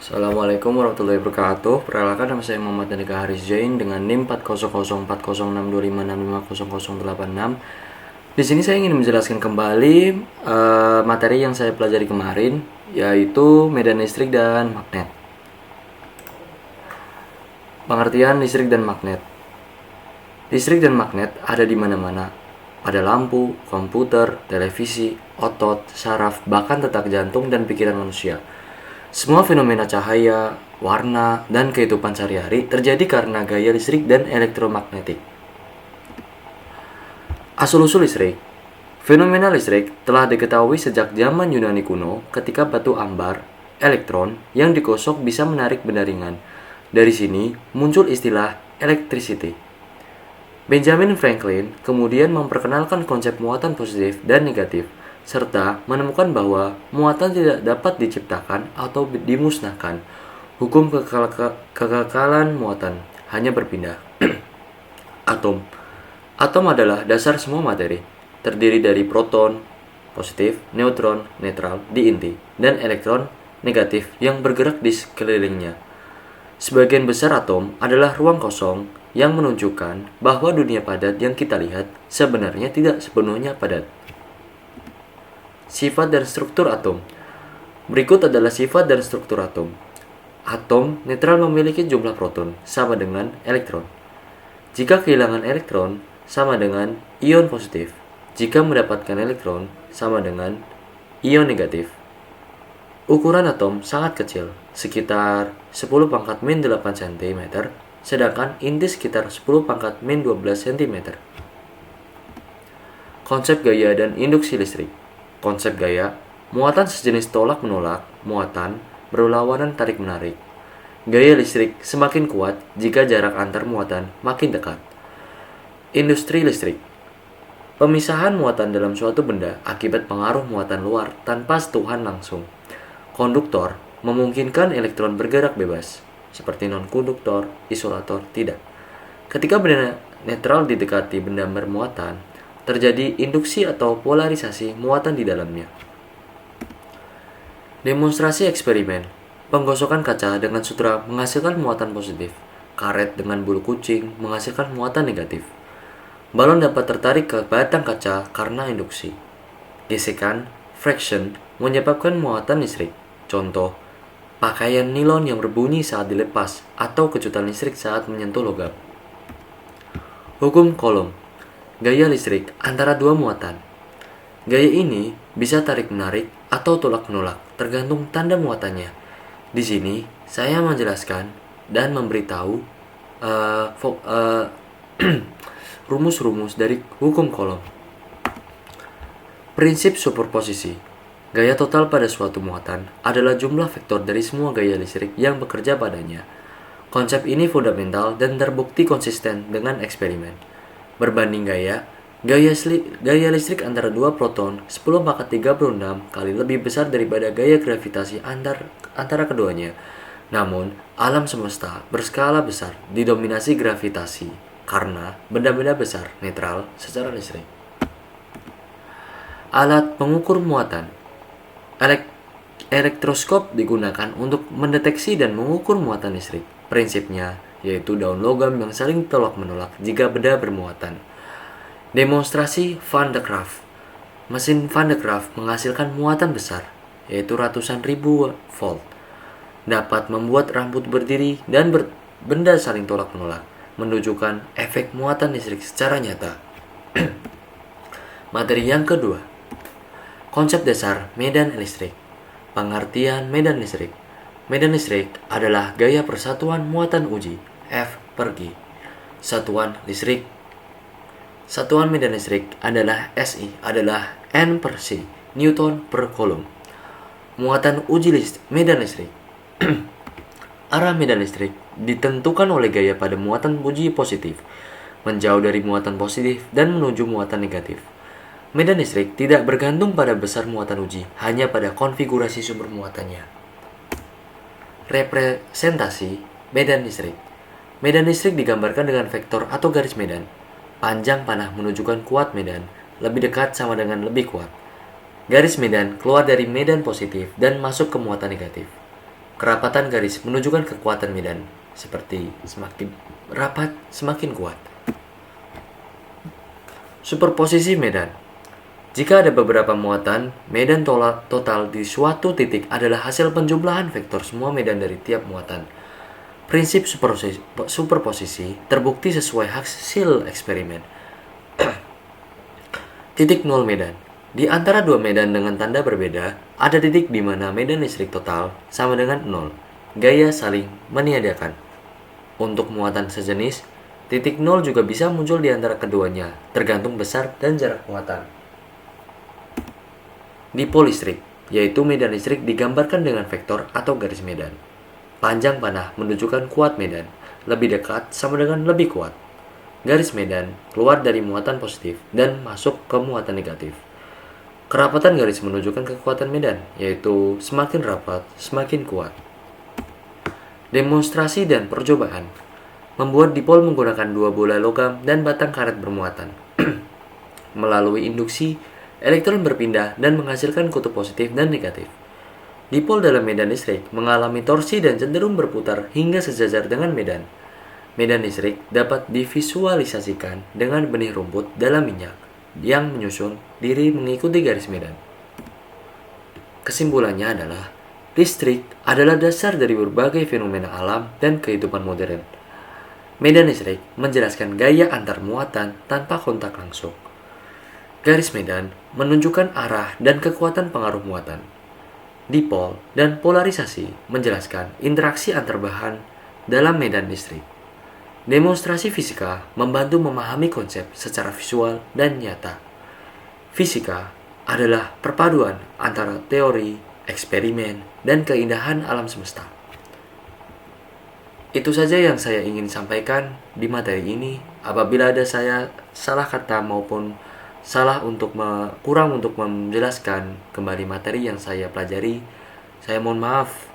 Assalamualaikum warahmatullahi wabarakatuh. Perkenalkan, nama saya Muhammad Andika Haris Jain dengan NIM 400406256550086. Di sini saya ingin menjelaskan kembali materi yang saya pelajari kemarin, yaitu medan listrik dan magnet. Pengertian listrik dan magnet. Listrik dan magnet ada di mana-mana. Pada lampu, komputer, televisi, otot, saraf, bahkan detak jantung dan pikiran manusia. Semua fenomena cahaya, warna, dan kehidupan sehari-hari terjadi karena gaya listrik dan elektromagnetik. Asal-usul listrik. Fenomena listrik telah diketahui sejak zaman Yunani kuno ketika batu ambar, elektron, yang digosok bisa menarik benda ringan. Dari sini muncul istilah electricity. Benjamin Franklin kemudian memperkenalkan konsep muatan positif dan negatif, serta menemukan bahwa muatan tidak dapat diciptakan atau dimusnahkan. Hukum kekekalan muatan hanya berpindah. Atom. Atom adalah dasar semua materi, terdiri dari proton, positif, neutron, netral di inti, dan elektron, negatif, yang bergerak di sekelilingnya. Sebagian besar atom adalah ruang kosong yang menunjukkan bahwa dunia padat yang kita lihat sebenarnya tidak sepenuhnya padat. Sifat dan struktur atom. Berikut adalah sifat dan struktur atom. Atom netral memiliki jumlah proton sama dengan elektron. Jika kehilangan elektron, sama dengan ion positif. Jika mendapatkan elektron, sama dengan ion negatif. Ukuran atom sangat kecil, sekitar 10 pangkat min 8 cm, sedangkan inti sekitar 10 pangkat min 12 cm. Konsep gaya dan induksi listrik. Konsep gaya, muatan sejenis tolak-menolak, muatan berlawanan tarik-menarik. Gaya listrik semakin kuat jika jarak antar muatan makin dekat. Industri listrik. Pemisahan muatan dalam suatu benda akibat pengaruh muatan luar tanpa sentuhan langsung. Konduktor memungkinkan elektron bergerak bebas, seperti non-konduktor, isolator tidak. Ketika benda netral didekati benda bermuatan, terjadi induksi atau polarisasi muatan di dalamnya. Demonstrasi eksperimen. Penggosokan kaca dengan sutra menghasilkan muatan positif. Karet dengan bulu kucing menghasilkan muatan negatif. Balon dapat tertarik ke batang kaca karena induksi. Gesekan, friction, menyebabkan muatan listrik. Contoh, pakaian nilon yang berbunyi saat dilepas atau kejutan listrik saat menyentuh logam. Hukum Coulomb. Gaya listrik antara dua muatan. Gaya ini bisa tarik-menarik atau tolak-menolak, tergantung tanda muatannya. Di sini saya menjelaskan dan memberitahu rumus-rumus dari hukum Coulomb. Prinsip superposisi. Gaya total pada suatu muatan adalah jumlah vektor dari semua gaya listrik yang bekerja padanya. Konsep ini fundamental dan terbukti konsisten dengan eksperimen. Berbanding gaya listrik antara dua proton 10⁻36 kali lebih besar daripada gaya gravitasi antara keduanya. Namun, alam semesta berskala besar didominasi gravitasi karena benda-benda besar netral secara listrik. Alat pengukur muatan. Elektroskop digunakan untuk mendeteksi dan mengukur muatan listrik. Prinsipnya yaitu daun logam yang saling tolak-menolak jika benda bermuatan. Demonstrasi Van de Graaff. Mesin Van de Graaff menghasilkan muatan besar, yaitu ratusan ribu volt. Dapat membuat rambut berdiri dan benda saling tolak-menolak, menunjukkan efek muatan listrik secara nyata. Materi yang kedua. Konsep dasar medan listrik. Pengertian medan listrik. Medan listrik adalah gaya persatuan muatan uji, F per G. Satuan listrik. Satuan medan listrik adalah SI adalah N per C, Newton per Coulomb. Muatan uji medan listrik. Arah medan listrik ditentukan oleh gaya pada muatan uji positif, menjauh dari muatan positif dan menuju muatan negatif. Medan listrik tidak bergantung pada besar muatan uji, hanya pada konfigurasi sumber muatannya. Representasi medan listrik. Medan listrik digambarkan dengan vektor atau garis medan. Panjang panah menunjukkan kuat medan, lebih dekat sama dengan lebih kuat. Garis medan keluar dari medan positif dan masuk ke muatan negatif. Kerapatan garis menunjukkan kekuatan medan, seperti semakin rapat semakin kuat. Superposisi medan. Jika ada beberapa muatan, medan total di suatu titik adalah hasil penjumlahan vektor semua medan dari tiap muatan. Prinsip superposisi terbukti sesuai hasil eksperimen. Titik nol medan. Di antara dua medan dengan tanda berbeda, ada titik di mana medan listrik total sama dengan 0. Gaya saling meniadakan. Untuk muatan sejenis, titik 0 juga bisa muncul di antara keduanya, tergantung besar dan jarak muatan. Dipol listrik, yaitu medan listrik digambarkan dengan vektor atau garis medan. Panjang panah menunjukkan kuat medan, lebih dekat sama dengan lebih kuat. Garis medan keluar dari muatan positif dan masuk ke muatan negatif. Kerapatan garis menunjukkan kekuatan medan, yaitu semakin rapat, semakin kuat. Demonstrasi dan percobaan. Membuat dipol menggunakan dua bola logam dan batang karet bermuatan. Melalui induksi, elektron berpindah dan menghasilkan kutub positif dan negatif. Dipol dalam medan listrik mengalami torsi dan cenderung berputar hingga sejajar dengan medan. Medan listrik dapat divisualisasikan dengan benih rumput dalam minyak yang menyusun diri mengikuti garis medan. Kesimpulannya adalah, listrik adalah dasar dari berbagai fenomena alam dan kehidupan modern. Medan listrik menjelaskan gaya antar muatan tanpa kontak langsung. Garis medan menunjukkan arah dan kekuatan pengaruh muatan. Dipol dan polarisasi menjelaskan interaksi antar bahan dalam medan listrik. Demonstrasi fisika membantu memahami konsep secara visual dan nyata. Fisika adalah perpaduan antara teori, eksperimen, dan keindahan alam semesta. Itu saja yang saya ingin sampaikan di materi ini. Apabila ada saya salah kata maupun kurang untuk menjelaskan kembali materi yang saya pelajari, saya mohon maaf.